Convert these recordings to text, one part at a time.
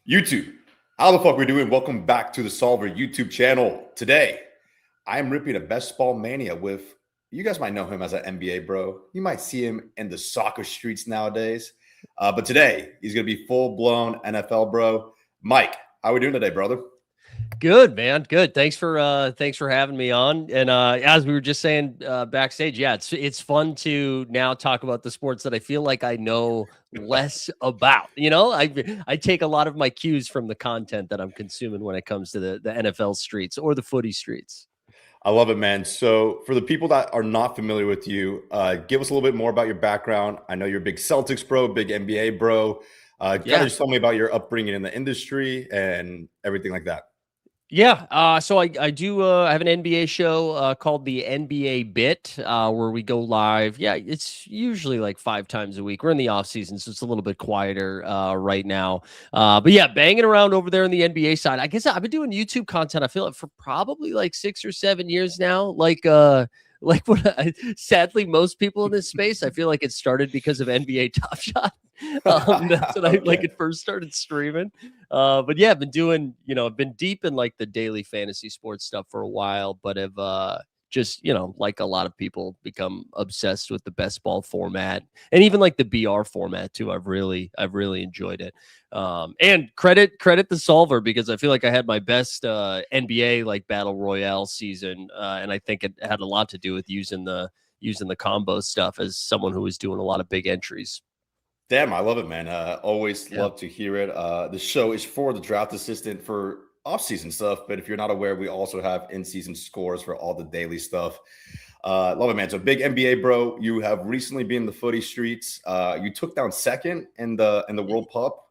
YouTube, how the fuck we doing? Welcome back to the Solver YouTube channel. Today, I am ripping a best ball mania with, you guys might know him as an NBA bro. You might see him in the soccer streets nowadays. But today, he's going to be full-blown NFL bro. Mike, how are we doing today, brother? Good, man. Good. Thanks for having me on. And as we were just saying backstage, yeah, it's fun to now talk about the sports that I feel like I know less about. You know, I take a lot of my cues from the content that I'm consuming when it comes to the NFL streets or the footy streets. I love it, man. So for the people that are not familiar with you, give us a little bit more about your background. I know you're a big Celtics bro, big NBA bro. Kind of just tell me about your upbringing in the industry and everything like that. Yeah, so I have an NBA show called the NBA Bit where we go live. Yeah, it's usually like 5 times a week. We're in the off season, so it's a little bit quieter right now. But yeah, banging around over there on the NBA side. I guess I've been doing YouTube content. I feel like for probably like 6 or 7 years now. Like what sadly most people in this space, I feel like it started because of NBA Top Shot. That's when I like it first started streaming. But yeah, I've been doing, I've been deep in like the daily fantasy sports stuff for a while, but have just, like a lot of people become obsessed with the best ball format and even like the BR format too. I've really enjoyed it. And credit the solver, because I feel like I had my best NBA like battle royale season. And I think it had a lot to do with using the combo stuff as someone who was doing a lot of big entries. Damn, I love it, man. Always love to hear it. The show is for the draft assistant for off-season stuff, but if you're not aware, we also have in-season scores for all the daily stuff. Love it, man. So big NBA bro. You have recently been in the footy streets. You took down second in the World Pup.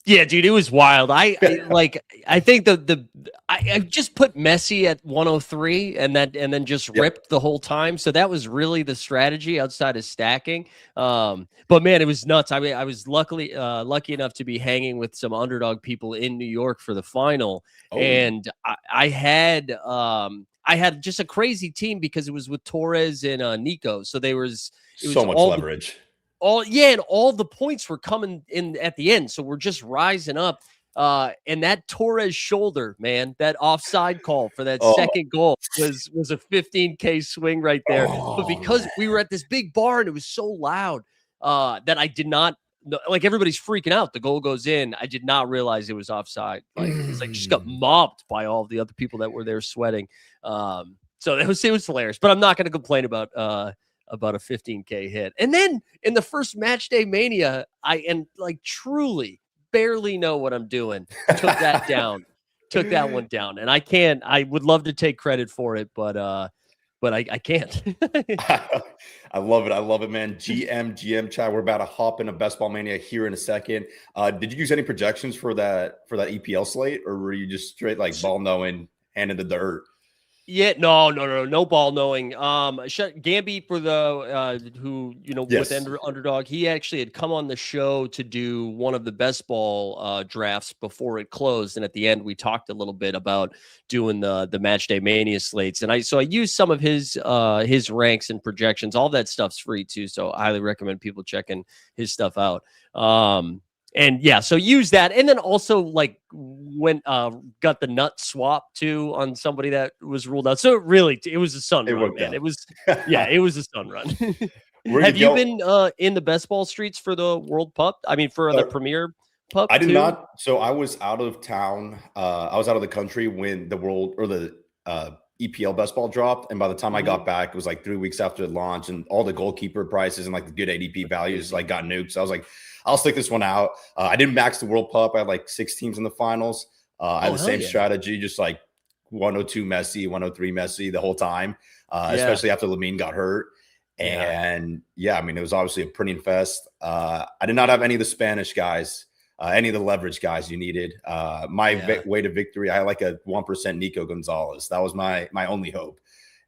Yeah, dude, it was wild. I think I just put Messi at 103 and then just ripped the whole time. So that was really the strategy outside of stacking. But man, it was nuts. I mean, I was lucky enough to be hanging with some underdog people in New York for the final, and I had just a crazy team because it was with Torres and Nico. So it was so much leverage. And all the points were coming in at the end, so we're just rising up. And that Torres shoulder, man, that offside call for that second goal was a 15K swing right there. But because we were at this big bar and it was so loud that I did not, like, everybody's freaking out. The goal goes in. I did not realize it was offside. Like, it's like just got mobbed by all of the other people that were there sweating. So it was hilarious. But I'm not going to complain about a 15K hit. And then in the first match day mania, I truly barely know what I'm doing. Took that one down. And I would love to take credit for it, but I can't. I love it, man. GM chat. We're about to hop into best ball mania here in a second. Did you use any projections for that EPL slate, or were you just straight like ball knowing, hand in the dirt? Yeah, no ball knowing. Gamby for the who with underdog, he actually had come on the show to do one of the best ball drafts before it closed, and at the end we talked a little bit about doing the match day mania slates, and I used some of his ranks and projections. All that stuff's free too, so I highly recommend people checking his stuff out. And yeah, so use that. And then also like got the nut swap too on somebody that was ruled out. So it was a sun run, man. It was a sun run. Have you been in the best ball streets for the World Pup? I mean, for the Premier Pup? I did not. So I was out of town. I was out of the country when the World or the EPL best ball dropped. And by the time I got back, it was like 3 weeks after the launch, and all the goalkeeper prices and like the good ADP values like got nuked. So I was like, I'll stick this one out. I didn't max the World Pup. I had like 6 teams in the finals. I had the same strategy, just like 102 Messi, 103 Messi the whole time, especially after Lamine got hurt. And I mean, it was obviously a printing fest. I did not have any of the Spanish guys, any of the leverage guys you needed. My way to victory, I had like a 1% Nico Gonzalez. That was my only hope.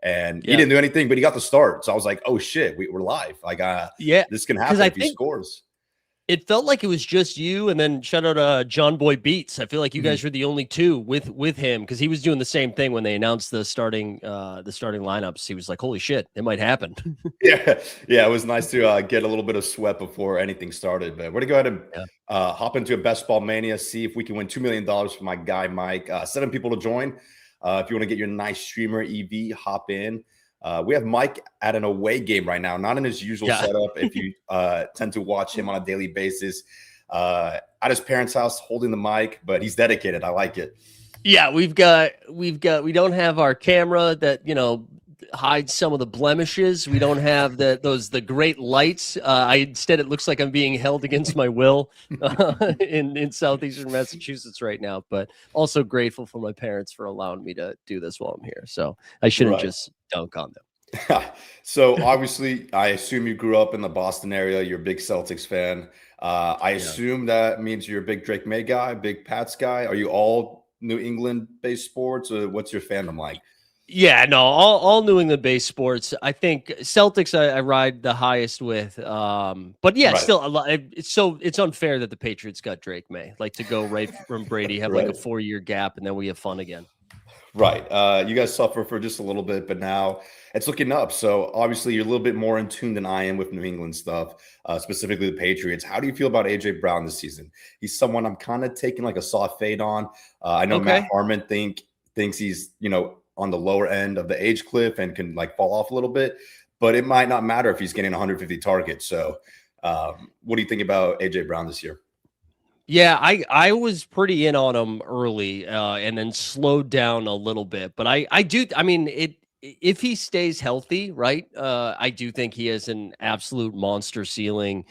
And he didn't do anything, but he got the start. So I was like, oh shit, we're live. Like, this can happen if he scores. It felt like it was just you, and then shout out John Boy Beats. I feel like you Mhm. guys were the only two with him because he was doing the same thing when they announced the starting lineups. He was like, "Holy shit, it might happen." Yeah, yeah, it was nice to get a little bit of sweat before anything started. But we're gonna go ahead and Yeah. hop into a best ball mania, see if we can win $2 million for my guy Mike. 7 people to join. If you want to get your nice streamer EV, hop in. We have Mike at an away game right now, not in his usual Yeah. setup. If you tend to watch him on a daily basis, at his parents' house, holding the mic, but he's dedicated. I like it. Yeah, we don't have our camera that, hides some of the blemishes. We don't have the great lights. Instead it looks like I'm being held against my will in southeastern Massachusetts right now, but also grateful for my parents for allowing me to do this while I'm here. So I shouldn't Right. just dunk on them. So obviously, I assume you grew up in the Boston area. You're a big Celtics fan. I Yeah. assume that means you're a big Drake May guy, big Pats guy. Are you all New England based sports, or what's your fandom like? Yeah, no, all New England based sports. I think Celtics I ride the highest with. But yeah, Right, still a lot. It's unfair that the Patriots got Drake May. Like to go right from Brady, have like a right, 4-year gap, and then we have fun again. right. You guys suffer for just a little bit, but now it's looking up. So obviously, you're a little bit more in tune than I am with New England stuff, specifically the Patriots. How do you feel about AJ Brown this season? He's someone I'm kind of taking like a soft fade on. I know Matt Okay. Harmon thinks he's on the lower end of the age cliff and can like fall off a little bit, but it might not matter if he's getting 150 targets. So, what do you think about AJ Brown this year? Yeah, I was pretty in on him early, and then slowed down a little bit. But I do. I mean, if he stays healthy, right? I do think he has an absolute monster ceiling.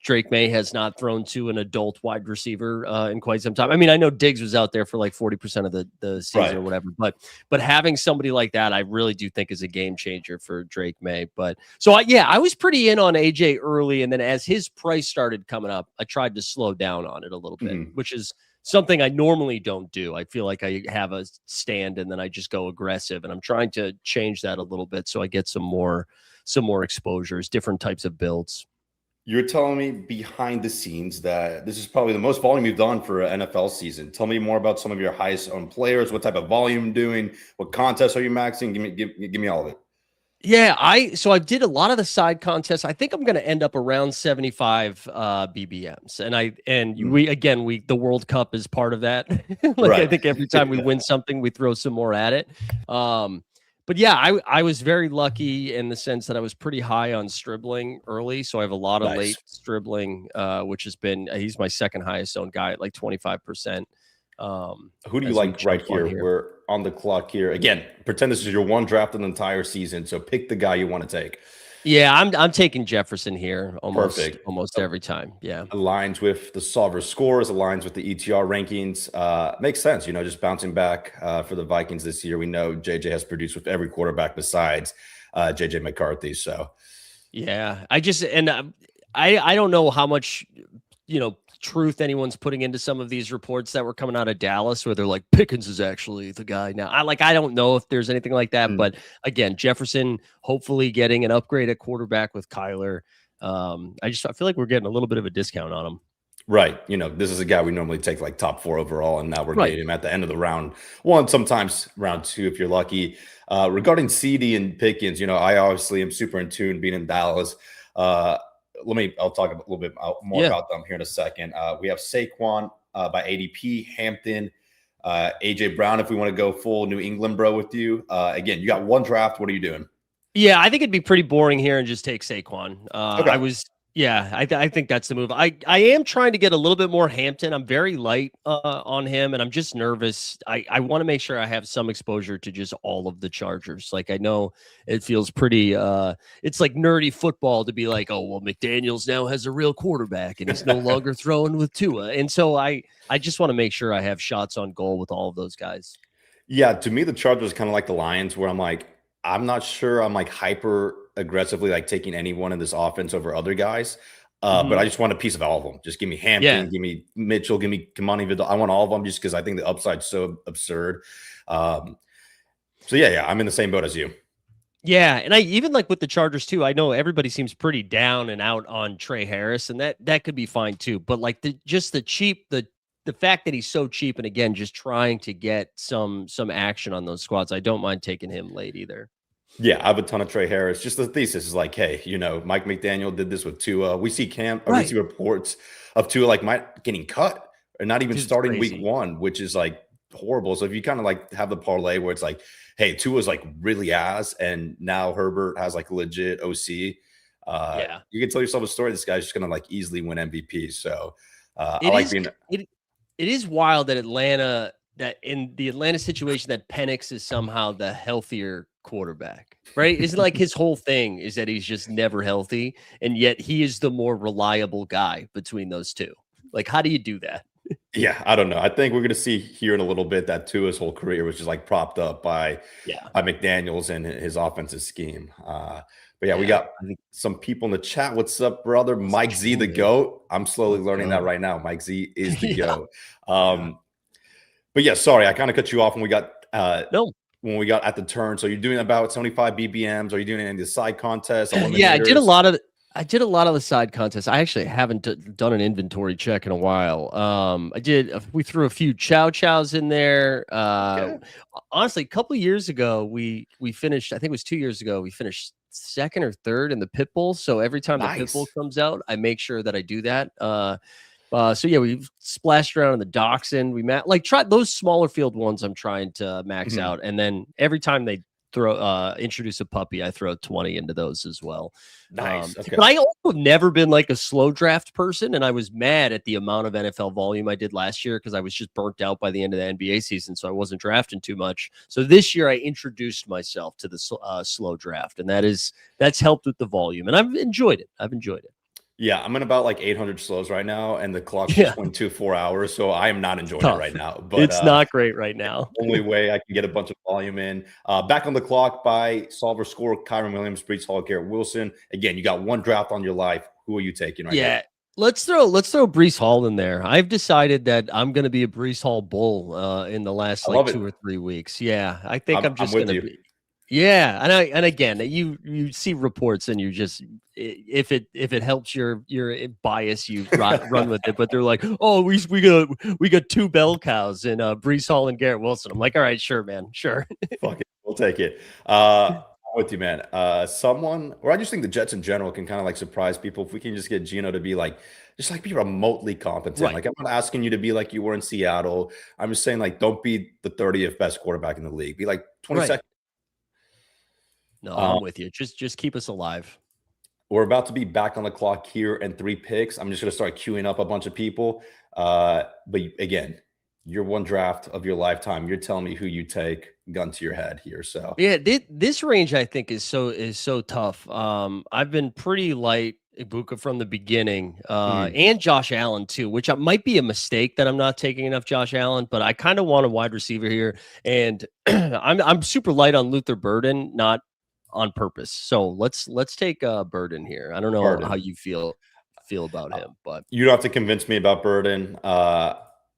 Drake May has not thrown to an adult wide receiver in quite some time. I mean, I know Diggs was out there for like 40% of the season or Right. whatever, but having somebody like that, I really do think is a game changer for Drake May. But so I was pretty in on AJ early, and then as his price started coming up, I tried to slow down on it a little bit, Mhm. which is something I normally don't do. I feel like I have a stand and then I just go aggressive, and I'm trying to change that a little bit so I get some more exposures, different types of builds. You're telling me behind the scenes that this is probably the most volume you've done for an NFL season. Tell me more about some of your highest owned players. What type of volume you're doing? What contests are you maxing? Give me all of it. Yeah, I did a lot of the side contests. I think I'm going to end up around 75 BBMs. And Mm. we the World Cup is part of that. Like I Right. think every time we win something, we throw some more at it. Um but yeah, I was very lucky in the sense that I was pretty high on Stribling early, so I have a lot of Nice. late Stribling, which has been he's my second highest owned guy at like 25%. Who do you As we like right jump on here? here. We're on the clock here. Again, pretend this is your one draft in the entire season. So pick the guy you want to take. Yeah, I'm taking Jefferson here almost Perfect. almost every time. Yeah. Aligns with the solver scores, aligns with the ETR rankings. Makes sense, just bouncing back for the Vikings this year. We know JJ has produced with every quarterback besides JJ McCarthy. So Yeah, I just and I don't know how much truth anyone's putting into some of these reports that were coming out of Dallas where they're like Pickens is actually the guy now. I don't know if there's anything like that, mm, but again, Jefferson hopefully getting an upgrade at quarterback with Kyler. I feel like we're getting a little bit of a discount on him. right. This is a guy we normally take like top 4 overall, and now we're Right. getting him at the end of the round one, sometimes round 2 if you're lucky. Regarding CD and Pickens, I obviously am super in tune being in Dallas. Uh, I'll talk a little bit more Yeah. about them here in a second. We have Saquon by ADP, Hampton, AJ Brown, if we want to go full New England bro with you. Again, you got one draft. What are you doing? Yeah, I think it'd be pretty boring here and just take Saquon. Okay. I think that's the move. I am trying to get a little bit more Hampton. I'm very light on him, and I'm just nervous. I want to make sure I have some exposure to just all of the Chargers. Like I know it feels pretty. It's like nerdy football to be like, oh well, McDaniel's now has a real quarterback, and he's no longer throwing with Tua, and so I just want to make sure I have shots on goal with all of those guys. Yeah, to me, the Chargers kind of like the Lions, where I'm like, I'm not sure I'm like hyper aggressively like taking anyone in this offense over other guys. But Hmm. I just want a piece of all of them. Just give me Yeah. Hampton, give me Mitchell, give me Kamani Vidal. I want all of them just because I think the upside's so absurd. So yeah, I'm in the same boat as you. Yeah, and I even like with the Chargers too. I know everybody seems pretty down and out on Trey Harris, and that could be fine too. But like the fact that he's so cheap, and again, just trying to get some action on those squads, I don't mind taking him late either. Yeah, I have a ton of Trey Harris. Just the thesis is like, hey, Mike McDaniel did this with Tua. We Right. see reports of Tua like might getting cut or not even Dude, it's starting week crazy. one, which is like horrible. So if you kind of like have the parlay where it's like, hey, Tua's like really ass, and now Herbert has like legit OC, Yeah. you can tell yourself a story. This guy's just gonna like easily win MVP. So I It like is being it it is wild that that in the Atlanta situation that Penix is somehow the healthier quarterback, right? Isn't like his whole thing is that he's just never healthy, and yet he is the more reliable guy between those two. Like, how do you do that? Yeah, I don't know. I think we're gonna see here in a little bit that Tua's whole career was just like propped up Yeah, by McDaniels and his offensive scheme. But yeah, we yeah. got I think some people in the chat. What's up, brother? it's Mike Z, the Julian. GOAT. I'm slowly Let's learning that go. right now. Mike Z is the Yeah, GOAT. yeah. But yeah, sorry, I kind of cut you off No, when we got at the turn. So you're doing about 75 BBMs. Are you doing any of the side contests, yeah. eliminators? I did a lot of the side contests. I actually haven't done an inventory check in a while. We threw a few chow chows in there. Okay. Honestly, a couple of years ago, we finished. I think it was 2 years ago. We finished second or third in the pit bull. So every time the pit bull Nice. comes out, I make sure that I do that. So yeah, we've splashed around in the Dachshund. Like try those smaller field ones. I'm trying to max Mhm. out, and then every time they introduce a puppy, I throw 20 into those as well. Nice. Okay. But I also have never been like a slow draft person, and I was mad at the amount of NFL volume I did last year because I was just burnt out by the end of the NBA season, so I wasn't drafting too much. So this year I introduced myself to the slow draft, and that's helped with the volume, and I've enjoyed it. I've enjoyed it. Yeah, I'm in about like 800 slows right now, and the clock's Yeah, just went to 4 hours. So I am not enjoying it tough. right now. But It's not great right it's now. the only way I can get a bunch of volume in. Back on the clock by Solver Score, Kyron Williams, Brees Hall, Garrett Wilson. Again, you got one draft on your life. Who are you taking right now? Yeah. Let's throw Brees Hall in there. I've decided that I'm going to be a Brees Hall bull in the last I like love it. 2 or 3 weeks. Yeah, I think I'm I'm just going with to you. be. Yeah, and again, you see reports and you just if it helps your bias, you run with it. But they're like, oh, we got two bell cows in Brees Hall and Garrett Wilson. I'm like, all right, sure, man, sure. Fuck it. We'll take it. I'm with you, man. I just think the Jets in general can kind of like surprise people if we can just get Gino to be like, just like be remotely competent. Right. Like, I'm not asking you to be like you were in Seattle. I'm just saying, like, don't be the 30th best quarterback in the league. Be like Right. 22nd. No, Um, I'm with you. Just keep us alive. we're about to be back on the clock here in 3 picks. I'm just going to start queuing up a bunch of people. But again, your one draft of your lifetime. You're telling me who you take, gun to your head here. So, Yeah, this range I think is so tough. I've been pretty light Ibuka from the beginning, mhm. and Josh Allen too, which might be a mistake that I'm not taking enough Josh Allen, but I kind of want a wide receiver here, and I'm super light on Luther Burden, not on purpose. So let's take Burden here. I don't know how Burden. you feel about him, but You don't have to convince me about Burden.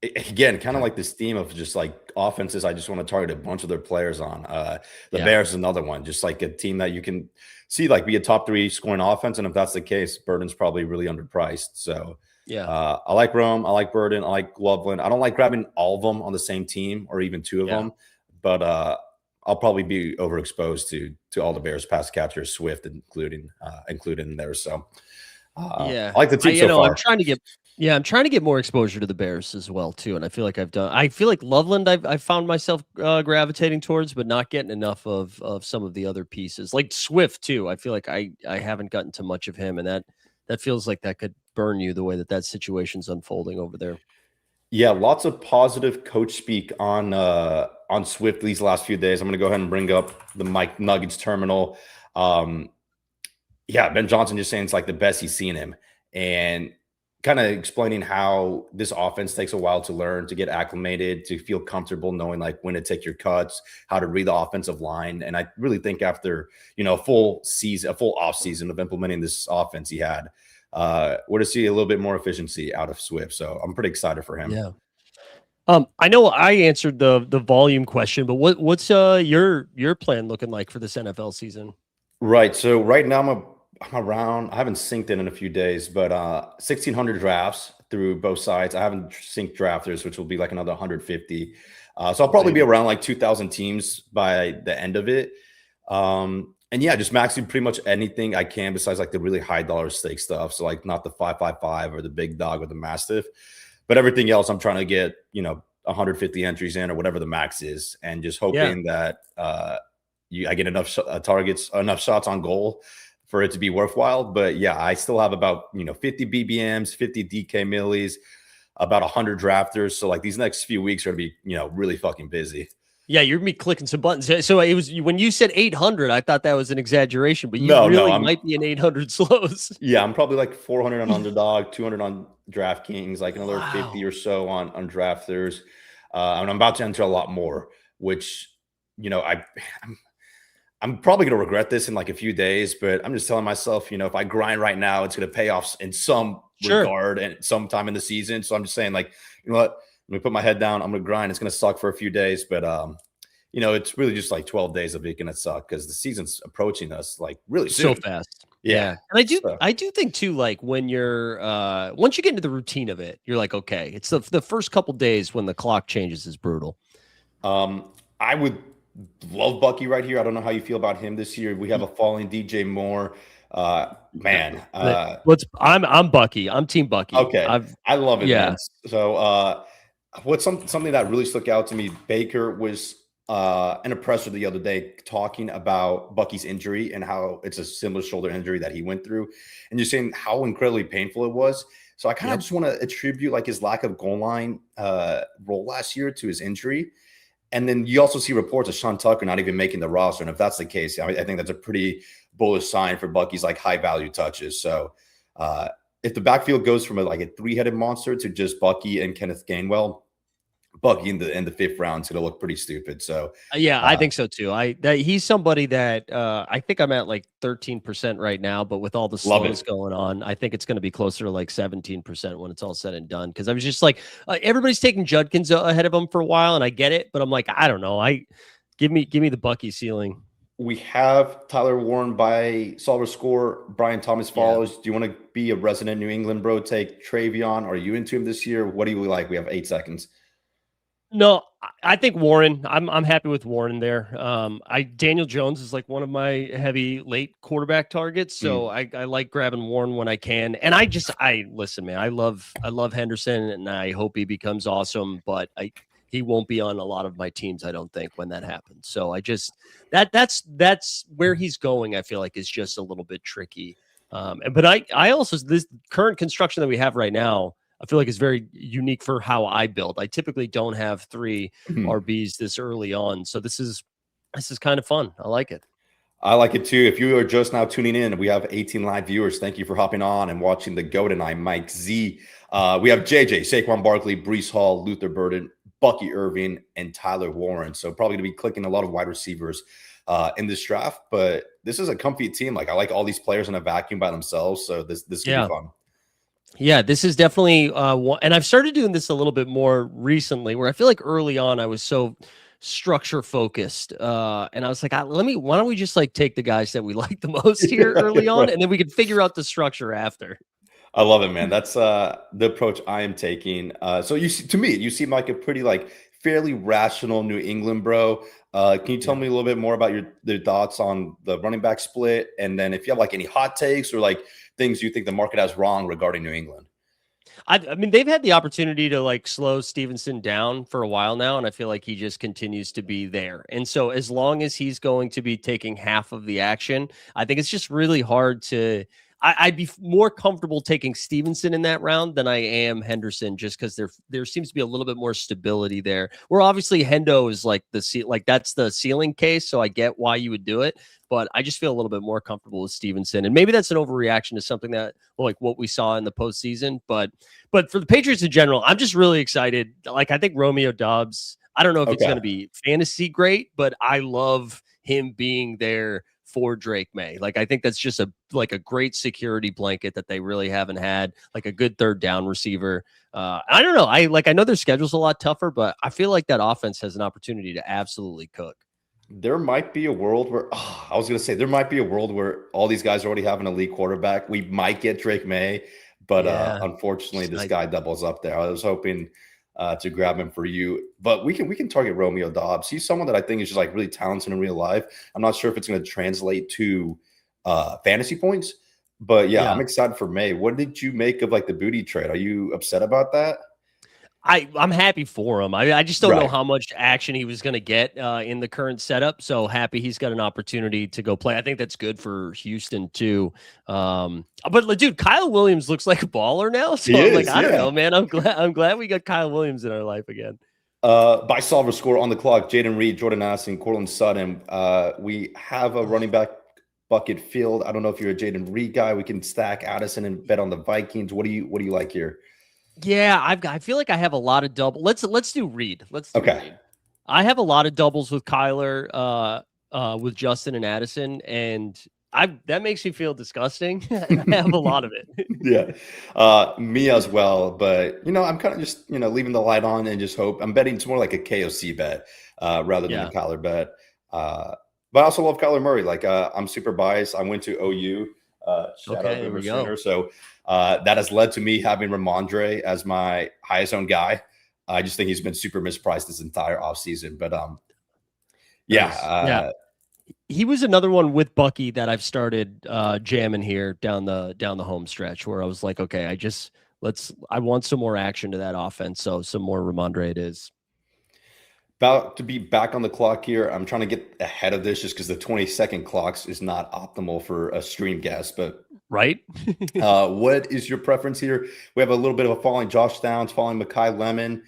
Again, kind of okay, like this theme of just like offenses. I just want to target a bunch of their players on. The yeah, Bears is another one, just like a team that you can see like be a top three scoring offense. And if that's the case, Burden's probably really underpriced. So yeah, I like Rome. I like Burden. I like Loveland. I don't like grabbing all of them on the same team or even two of yeah. them, but I'll probably be overexposed to all the Bears pass catchers, Swift included in there. So Yeah. I like the team so I'm far. trying to get more exposure to the Bears as well too. And I feel like Loveland I've found myself gravitating towards, but not getting enough of some of the other pieces. Like Swift too. I feel like I haven't gotten to much of him, and that feels like that could burn you the way that situation's unfolding over there. Yeah, lots of positive coach speak on Swift these last few days. I'm going to go ahead and bring up the Mike Nuggets terminal. Um, yeah, Ben Johnson just saying it's like the best he's seen him, and kind of explaining how this offense takes a while to learn, to get acclimated, to feel comfortable knowing like when to take your cuts, how to read the offensive line. And I really think after a full season, a full off season of implementing this offense, he had we're to see a little bit more efficiency out of Swift. So I'm pretty excited for him. Yeah. I know I answered the volume question, but what's your plan looking like for this NFL season? Right. So right now I'm around. I haven't synced in a few days, but 1,600 drafts through both sides. I haven't synced drafters, which will be like another 150. So I'll probably be Same. around like 2,000 teams by the end of it. And yeah, just maxing pretty much anything I can besides like the really high dollar stake stuff. So like not the 555 or the big dog or the mastiff, but everything else I'm trying to get, 150 entries in or whatever the max is, and just Yeah. hoping that I get enough targets, enough shots on goal for it to be worthwhile. But yeah, I still have about 50 BBMs, 50 DK millies, about 100 drafters. So like these next few weeks are gonna be really fucking busy. Yeah, you're gonna be clicking some buttons. So it was when you said 800, I thought that was an exaggeration, but you No, really I'm might be an 800 slows. yeah, I'm probably like 400 on underdog, 200 on DraftKings, like another 50 Wow. or so on drafters. And I'm about to enter a lot more, which I'm I'm probably going to regret this in like a few days, but I'm just telling myself, if I grind right now, it's going to pay off in some Sure. regard and sometime in the season. So I'm just saying, like, you know what? Let me put my head down. I'm going to grind. It's going to suck for a few days, but it's really just like 12 days of it going to suck because the season's approaching us like really So soon. fast. Yeah. Yeah. And So, I do think too, like when you're once you get into the routine of it, you're like, okay. It's the first couple days when the clock changes is brutal. I would love Bucky right here. I don't know how you feel about him this year. We have a falling DJ Moore. Man. I'm Bucky. I'm team Bucky. Okay. I love it, Yeah. man. So, what's something that really stuck out to me? Baker was in a presser the other day talking about Bucky's injury and how it's a similar shoulder injury that he went through, and you're saying how incredibly painful it was. So I kind of Yep. just want to attribute like his lack of goal line role last year to his injury. And then you also see reports of Sean Tucker not even making the roster. And if that's the case, I think that's a pretty bullish sign for Bucky's like high value touches. So if the backfield goes from like a three-headed monster to just Bucky and Kenneth Gainwell, Bucky in the fifth round is going to look pretty stupid. So Yeah, I uh, think so too. He's somebody that I think I'm at like 13% right now, but with all the love slows it. going on, I think it's going to be closer to like 17% when it's all said and done. Because I was just like, everybody's taking Judkins ahead of him for a while, and I get it, but I'm like, I don't know. Give me the Bucky ceiling. We have Tyler Warren by Solver Score. Brian Thomas Yeah. follows. Do you want to be a resident New England bro? Take Travion. Are you into him this year? What do you like? We have 8 seconds. No, I think Warren. I'm happy with Warren there. I Daniel Jones is like one of my heavy late quarterback targets, so Mm. I like grabbing Warren when I can. And I listen, man. I love Henderson, and I hope he becomes awesome. But he won't be on a lot of my teams. I don't think when that happens. So I just that's where he's going. I feel like is just a little bit tricky. But I also this current construction that we have right now. I feel like it's very unique for how I build. I typically don't have three RBs this early on, so this is kind of fun. I like it. I like it too. If you are just now tuning in, we have 18 live viewers. Thank you for hopping on and watching the GOAT and I, Mike Z. We have JJ, Saquon Barkley, Brees Hall, Luther Burden, Bucky Irving, and Tyler Warren. So probably going to be clicking a lot of wide receivers in this draft. But this is a comfy team. Like I like all these players in a vacuum by themselves. So this could be Yeah. fun. Yeah, this is definitely and I've started doing this a little bit more recently where I feel like early on I was so structure focused and I was like why don't we just like take the guys that we like the most here early on Right. and then we can figure out the structure after. I love it, man. That's the approach I am taking. So you see, to me, you seem like a pretty like fairly rational New England bro. Can you tell Yeah. me a little bit more about your thoughts on the running back split, and then if you have like any hot takes or like things you think the market has wrong regarding New England? I mean, they've had the opportunity to like slow Stevenson down for a while now, and I feel like he just continues to be there. And so, as long as he's going to be taking half of the action, I think it's just really hard to. I'd be more comfortable taking Stevenson in that round than I am Henderson, just because there seems to be a little bit more stability there. Where obviously Hendo is like that's the ceiling case, so I get why you would do it. But I just feel a little bit more comfortable with Stevenson, and maybe that's an overreaction to something that like what we saw in the postseason. But for the Patriots in general, I'm just really excited. Like I think Romeo Dobbs. I don't know if it's Okay. going to be fantasy great, but I love him being there for Drake May. Like, I think that's just a great security blanket that they really haven't had, like a good third down receiver. I don't know. I know their schedule's a lot tougher, but I feel like that offense has an opportunity to absolutely cook. There might be a world where I was going to say there might be a world where all these guys already have an elite quarterback. We might get Drake May, but Yeah. unfortunately, this guy doubles up there. I was hoping to grab him for you, but we can target Romeo Dobbs. He's someone that I think is just like really talented in real life. I'm not sure if it's going to translate to fantasy points, but yeah, I'm excited for May. What did you make of like the booty trade? Are you upset about that? I'm happy for him. I just don't know how much action he was going to get in the current setup. So happy he's got an opportunity to go play. I think that's good for Houston too. But dude, Kyle Williams looks like a baller now. So I'm like, I don't know, man. I'm glad we got Kyle Williams in our life again. By solver score on the clock, Jaden Reed, Jordan Addison, Cortland Sutton. We have a running back bucket field. I don't know if you're a Jaden Reed guy. We can stack Addison and bet on the Vikings. What do you like here? Yeah, I feel like I have a lot of double. Let's do Reed. Let's do Reed. I have a lot of doubles with Kyler, with Justin and Addison, and that makes me feel disgusting. I have a lot of it. Yeah, me as well. But I'm kind of just leaving the light on and just hope. I'm betting it's more like a KOC bet rather than a Kyler bet. But I also love Kyler Murray. Like I'm super biased. I went to OU. Shout out Boomer Sooner. So that has led to me having Ramondre as my highest owned guy. I just think he's been super mispriced this entire offseason. But he was another one with Bucky that I've started jamming here down the home stretch where I was like, okay, I want some more action to that offense. So some more Ramondre it is. About to be back on the clock here. I'm trying to get ahead of this just because the 20-second clocks is not optimal for a stream guest. But right. What is your preference here? We have a little bit of a falling Josh Downs, falling Mekhi Lemon.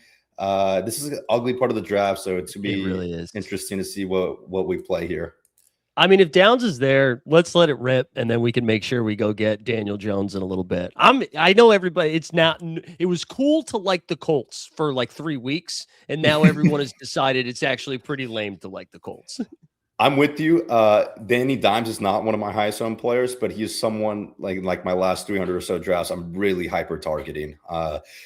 This is an ugly part of the draft, so it's going to be really interesting to see what we play here. I mean, if Downs is there, let's let it rip, and then we can make sure we go get Daniel Jones in a little bit. I know everybody. It was cool to like the Colts for like 3 weeks, and now everyone has decided it's actually pretty lame to like the Colts. I'm with you. Danny Dimes is not one of my highest owned players, but he is someone like my last 300 or so drafts I'm really hyper targeting.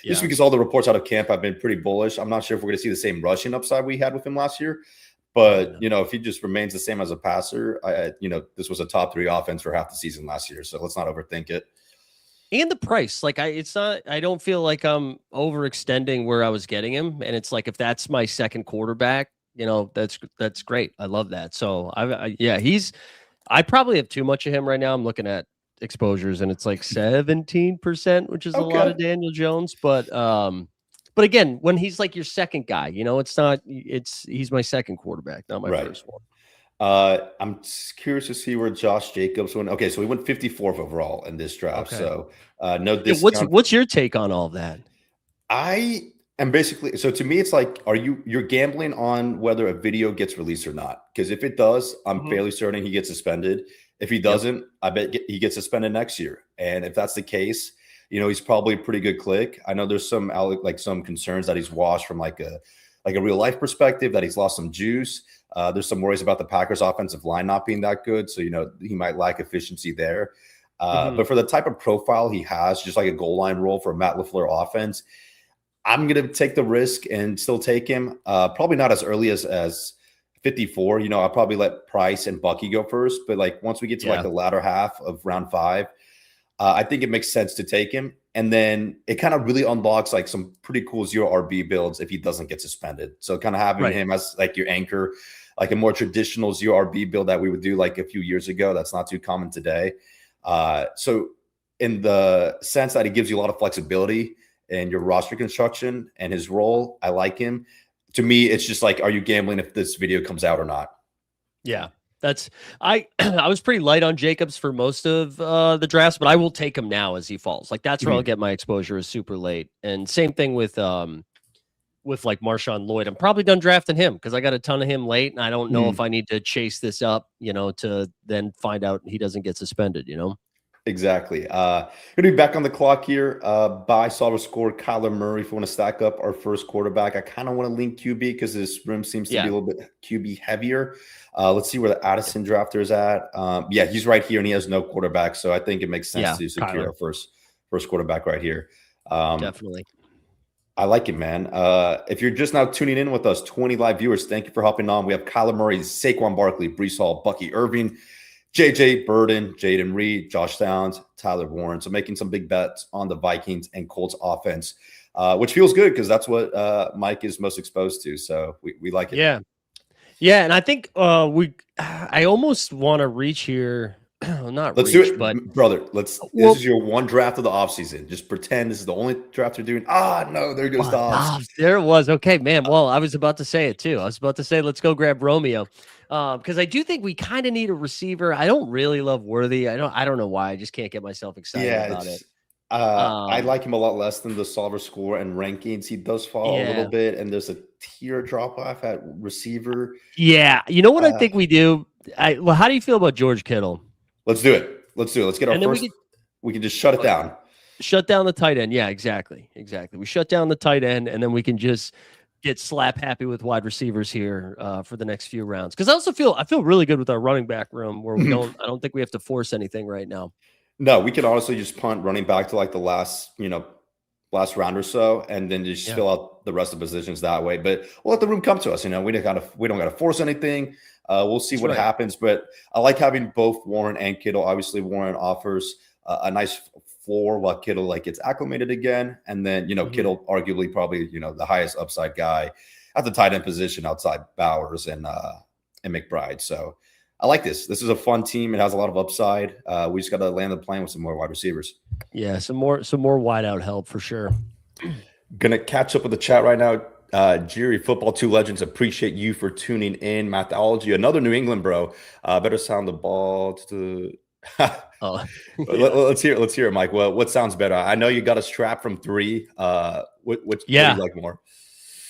Just because all the reports out of camp have been pretty bullish. I'm not sure if we're going to see the same rushing upside we had with him last year. But, if he just remains the same as a passer, this was a top 3 offense for half the season last year. So let's not overthink it. And the price, I don't feel like I'm overextending where I was getting him. And it's like, if that's my second quarterback, that's great. I love that. So I probably have too much of him right now. I'm looking at exposures and it's like 17%, which is a lot of Daniel Jones. But again, when he's like your second guy, he's my second quarterback, not my first one. I'm curious to see where Josh Jacobs went. Okay, so he went 54th overall in this draft. Okay. So no discount. What's your take on all that? I am basically, so to me, it's like, you're gambling on whether a video gets released or not? Because if it does, I'm fairly certain he gets suspended. If he doesn't, I bet he gets suspended next year. And if that's the case, he's probably a pretty good click. I know there's some concerns that he's washed from like a real life perspective, that he's lost some juice. There's some worries about the Packers offensive line not being that good. So, he might lack efficiency there. But for the type of profile he has, just like a goal line role for a Matt LaFleur offense, I'm going to take the risk and still take him. Probably not as early as 54. I'll probably let Price and Bucky go first. But once we get to the latter half of round 5, I think it makes sense to take him. And then it kind of really unlocks some pretty cool 0 RB builds if he doesn't get suspended. So kind of having him as your anchor, a more traditional 0 RB build that we would do a few years ago. That's not too common today. So in the sense that he gives you a lot of flexibility in your roster construction and his role, I like him. To me, it's just are you gambling if this video comes out or not? Yeah. I was pretty light on Jacobs for most of the drafts, but I will take him now as he falls. That's where I'll get my exposure is super late. And same thing with Marshawn Lloyd. I'm probably done drafting him because I got a ton of him late, and I don't know if I need to chase this up, to then find out he doesn't get suspended. Exactly. Gonna be back on the clock here. Buy, solver, score, Kyler Murray. If we want to stack up our first quarterback, I kind of want to lean QB because this room seems to be Yeah. a little bit QB heavier. Let's see where the Addison drafter is at. Yeah, he's right here, and he has no quarterback, so I think it makes sense Yeah. to secure Kyler. our first quarterback right here. Definitely. I like it, man. If you're just now tuning in with us, 20 live viewers, thank you for hopping on. We have Kyler Murray, Saquon Barkley, Brees Hall, Bucky Irving, JJ Burden, Jaden Reed, Josh Downs, Tyler Warren. So making some big bets on the Vikings and Colts offense, which feels good because that's what Mike is most exposed to. So we like it. Yeah. Yeah. And I think I almost want to reach here. Not Let's reach, do but it, brother. This is your one draft of the offseason. Just pretend this is the only draft you're doing. No, there goes Dobbs. There it was. Okay, man. Well, I was about to say it too. I was about to say, let's go grab Romeo. Because I do think we kind of need a receiver. I don't really love Worthy. I don't know why. I just can't get myself excited about it. I like him a lot less than the solver score and rankings. He does fall a little bit, and there's a tier drop off at receiver. Yeah. You know what I think we do? Well, how do you feel about George Kittle? Let's do it. Let's get our first. We can just shut it down. Shut down the tight end. Yeah, exactly. We shut down the tight end, and then we can just get slap happy with wide receivers here for the next few rounds. Because I feel really good with our running back room where I don't think we have to force anything right now. No, we can honestly just punt running back to like the last round or so, and then just fill out the rest of the positions that way. But we'll let the room come to us. We don't got to force anything. We'll see what happens. But I like having both Warren and Kittle. Obviously, Warren offers a nice floor while Kittle gets acclimated again, and then Kittle arguably probably the highest upside guy at the tight end position outside Bowers and McBride. So I like this. This is a fun team. It has a lot of upside. We just got to land the plane with some more wide receivers. Yeah, some more wide out help for sure. Gonna catch up with the chat right now. Jerry, Football 2 Legends, appreciate you for tuning in. Mathology, another New England bro. Better sound the ball to Let's hear it, Mike. Well, what sounds better? I know you got a strap from 3. What do you like more?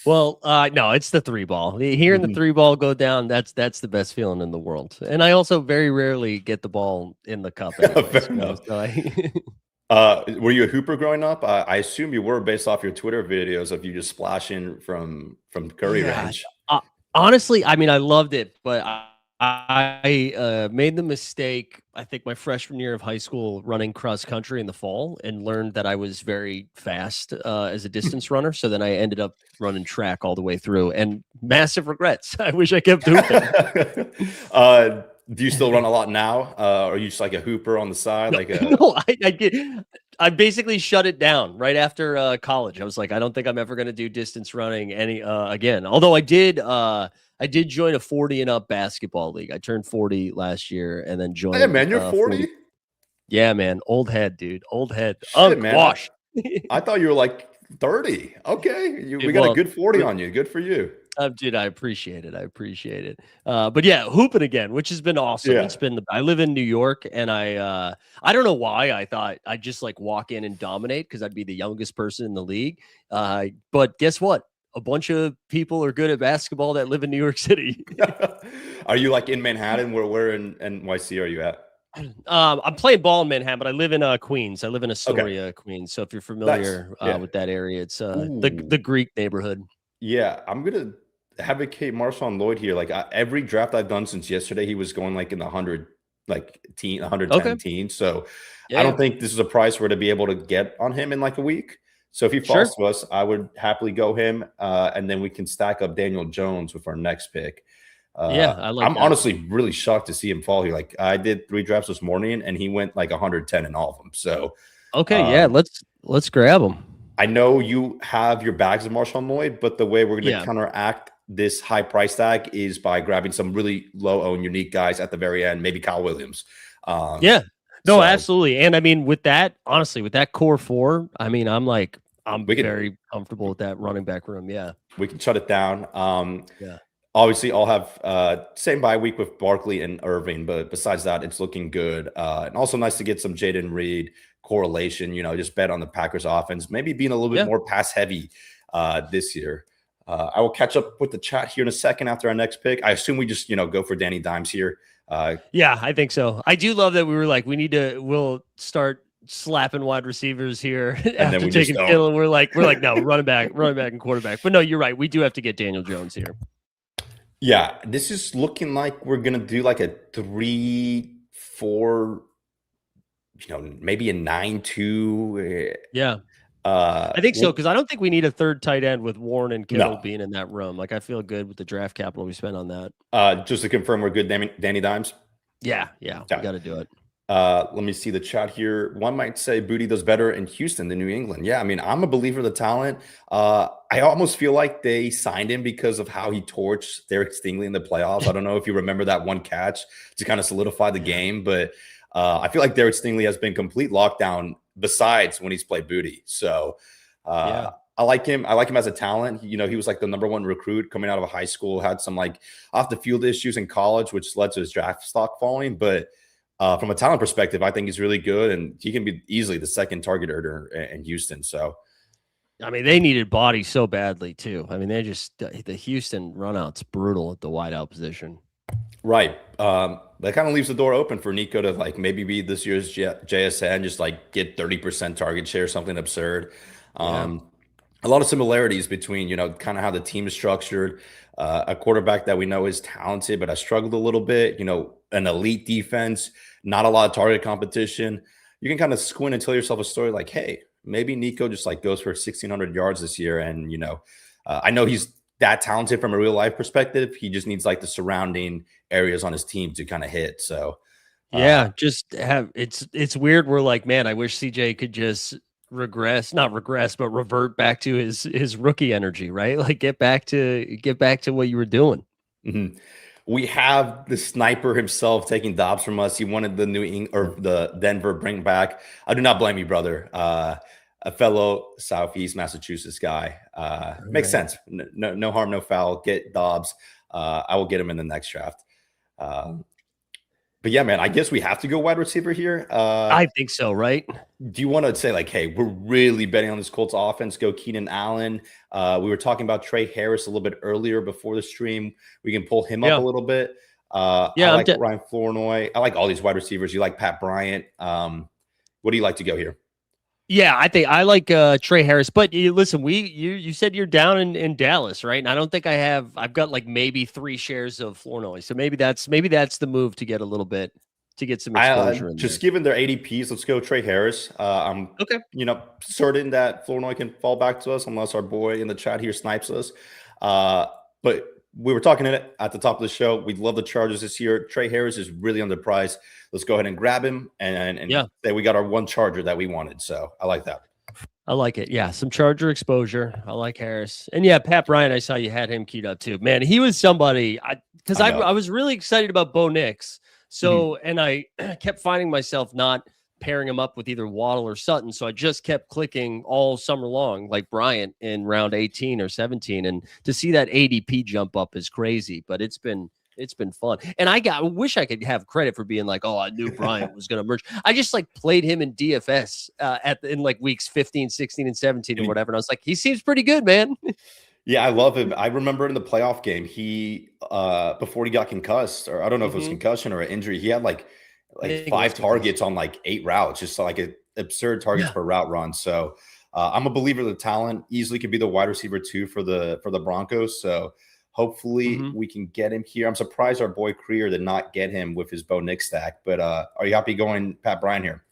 Well, no, it's the 3 ball. Hearing the 3 ball go down, that's the best feeling in the world. And I also very rarely get the ball in the cup. Were you a hooper growing up? I assume you were based off your Twitter videos of you just splashing from Curry range. Honestly, I mean, I loved it, but I made the mistake, I think my freshman year of high school, running cross country in the fall, and learned that I was very fast as a distance runner. So then I ended up running track all the way through, and massive regrets. I wish I kept hooping. Do you still run a lot now? Or are you just like a hooper on the side? No, I basically shut it down right after college. I was like, I don't think I'm ever going to do distance running again. Although I did join a 40 and up basketball league. I turned 40 last year and then joined. Hey man, you're 40? Yeah, man. Old head, dude. Old head. Unwashed. I thought you were like 30. Okay. We got a good 40 on you. Good for you. Dude, I appreciate it. But yeah, hooping again, which has been awesome. Yeah. It's been I live in New York, and I don't know why I thought I'd just walk in and dominate because I'd be the youngest person in the league. But guess what? A bunch of people are good at basketball that live in New York City. Are you in Manhattan? Where in NYC are you at? I'm playing ball in Manhattan, but I live in Queens. I live in Astoria, Queens. So if you're familiar with that area, it's the Greek neighborhood. Yeah, I'm gonna advocate Marshawn Lloyd here. Every draft I've done since yesterday, he was going in the 110 teens. So I don't think this is a price we're to be able to get on him in a week. So if he falls to us, I would happily go him, and then we can stack up Daniel Jones with our next pick. I'm honestly really shocked to see him fall here. I did 3 drafts this morning, and he went 110 in all of them. So let's grab him. I know you have your bags of Marshawn Lloyd, but the way we're going to counteract this high price tag is by grabbing some really low-owned, unique guys at the very end, maybe Kyle Williams. Absolutely. And I mean, with that core 4, I mean, I'm very comfortable with that running back room. Yeah, we can shut it down. Obviously, I'll have same bye week with Barkley and Irving, but besides that, it's looking good. And also nice to get some Jaden Reed correlation. Just bet on the Packers offense, maybe being a little bit more pass heavy this year. I will catch up with the chat here in a second after our next pick. I assume we just, go for Danny Dimes here. Yeah, I think so. I do love that we were like, we'll start slapping wide receivers here And then after we just taking don't. Kittle. We're like, no, running back and quarterback. But no, you're right. We do have to get Daniel Jones here. Yeah, this is looking like we're gonna do like a 3-4, maybe a 9-2. Yeah. Uh, I think so, well, because I don't think we need a third tight end with Warren and Kittle no. being in that room. Like, I feel good with the draft capital we spent on that. Just to confirm, we're good, Danny Dimes. Yeah, we got to do it. Let me see the chat here. One might say Booty does better in Houston than New England. Yeah, I mean, I'm a believer of the talent. I almost feel like they signed him because of how he torched Derek Stingley in the playoffs. I don't know if you remember that one catch to kind of solidify the game, but I feel like Derek Stingley has been complete lockdown besides when he's played Booty. So I like him. I like him as a talent. He was like the #1 recruit coming out of a high school, had some like off the field issues in college, which led to his draft stock falling. But from a talent perspective, I think he's really good, and he can be easily the second target earner in Houston. So, I mean, they needed bodies so badly too. I mean, the Houston runout's brutal at the wideout position. Right. That kind of leaves the door open for Nico to like maybe be this year's JSN, just like get 30% target share, something absurd. A lot of similarities between, kind of how the team is structured, a quarterback that we know is talented, but has struggled a little bit, an elite defense, not a lot of target competition. You can kind of squint and tell yourself a story like, hey, maybe Nico just like goes for 1,600 yards this year. And, I know he's that talented from a real life perspective. He just needs like the surrounding areas on his team to kind of hit. So, it's weird. We're like, man, I wish CJ could just not regress, but revert back to his rookie energy, right? Like get back to what you were doing. Mm-hmm. We have the sniper himself taking Dobbs from us. He wanted the New England or the Denver bring back. I do not blame you, brother. A fellow Southeast Massachusetts guy. Makes sense. No harm, no foul. Get Dobbs. I will get him in the next draft. But yeah, man, I guess we have to go wide receiver here. I think so, right? Do you want to say like, hey, we're really betting on this Colts offense? Go Keenan Allen. We were talking about Trey Harris a little bit earlier before the stream. We can pull him up a little bit. I like Ryan Flournoy. I like all these wide receivers. You like Pat Bryant. What do you like to go here? Yeah, I think I like Trey Harris. But listen, you said you're down in Dallas, right? And I don't think I've got like maybe 3 shares of Flournoy. So maybe that's the move to get a little bit to get some exposure in just there. given their ADPs, let's go Trey Harris. I'm okay. Certain that Flournoy can fall back to us unless our boy in the chat here snipes us. But we were talking at the top of the show. We love the Chargers this year. Trey Harris is really underpriced. Let's go ahead and grab him and say we got our one Charger that we wanted. So I like that. I like it. Yeah, some Charger exposure. I like Harris. And yeah, Pat Bryant, I saw you had him keyed up too. Man, he was somebody because I was really excited about Bo Nix. So, and I kept finding myself not pairing him up with either Waddle or Sutton. So I just kept clicking all summer long, like Bryant in round 18 or 17. And to see that ADP jump up is crazy, but it's been fun. And I wish I could have credit for being like, oh, I knew Bryant was going to emerge. I just like played him in DFS in like weeks 15, 16, and 17 or whatever. And I was like, he seems pretty good, man. Yeah, I love him. I remember in the playoff game, he before he got concussed, or I don't know if it was concussion or an injury, he had like 5 targets on like 8 routes, just like absurd targets per route run. So I'm a believer of the talent. Easily could be the wide receiver 2 for the Broncos. So hopefully we can get him here. I'm surprised our boy Creer did not get him with his Bo Nix stack. But are you happy going Pat Bryant here?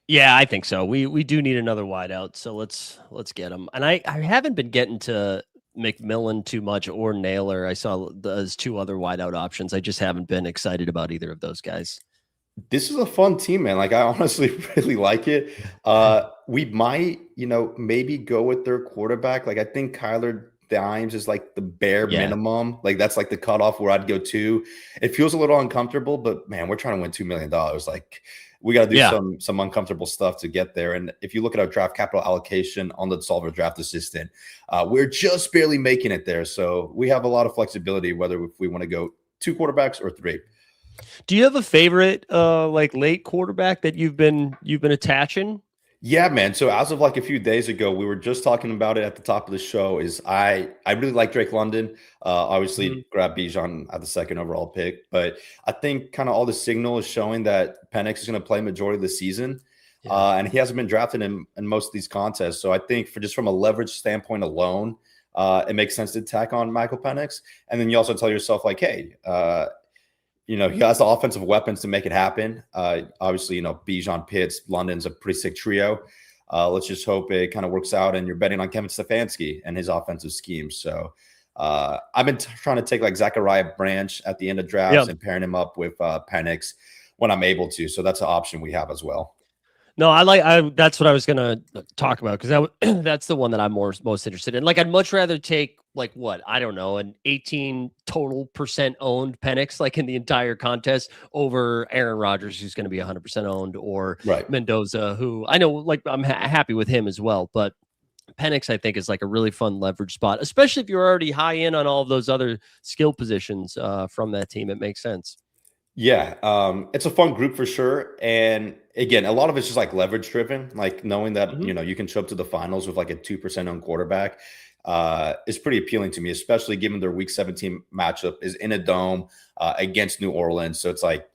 Yeah, I think so. We do need another wideout, so let's get him. And I haven't been getting to McMillan too much or Naylor. I saw those 2 other wideout options. I just haven't been excited about either of those guys. This is a fun team, man. Like I honestly really like it. We might, maybe go with their quarterback. Like I think Kyler Dimes is like the bare minimum. Like that's like the cutoff where I'd go to. It feels a little uncomfortable, but man, we're trying to win $2 million. Like we got to do some uncomfortable stuff to get there. And if you look at our draft capital allocation on the Solver Draft Assistant, we're just barely making it there. So we have a lot of flexibility whether if we want to go 2 quarterbacks or 3. Do you have a favorite like late quarterback that you've been attaching? Yeah, man. So as of like a few days ago, we were just talking about it at the top of the show. Is I really like Drake London. Mhm. Obviously, grab Bijan at the second overall pick, but I think kind of all the signal is showing that Penix is going to play majority of the season, Yeah. and he hasn't been drafted in most of these contests. So I think for just from a leverage standpoint alone, it makes sense to tack on Michael Penix, and then you also tell yourself like, hey, he has the offensive weapons to make it happen. Obviously, Bijan, Pitts, London's a pretty sick trio. Let's just hope it kind of works out. And you're betting on Kevin Stefanski and his offensive scheme. So I've been trying to take like Zachariah Branch at the end of Yeah. drafts and pairing him up with Penix when I'm able to. So that's an option we have as well. No, that's what I was gonna talk about because that's the one that I'm most interested in. Like, I'd much rather take like what I don't know, an 18 total percent owned Penix, like in the entire contest, over Aaron Rodgers, who's going to be 100% owned, or Right. Mendoza, who I know, like I'm happy with him as well, but Penix, I think, is like a really fun leverage spot, especially if you're already high in on all of those other skill positions from that team. It makes sense. Yeah, it's a fun group for sure. And again, a lot of it's just like leverage driven, like knowing that, Hmm. you can show up to the finals with like a 2% on quarterback is pretty appealing to me, especially given their week 17 matchup is in a dome against New Orleans. So it's like,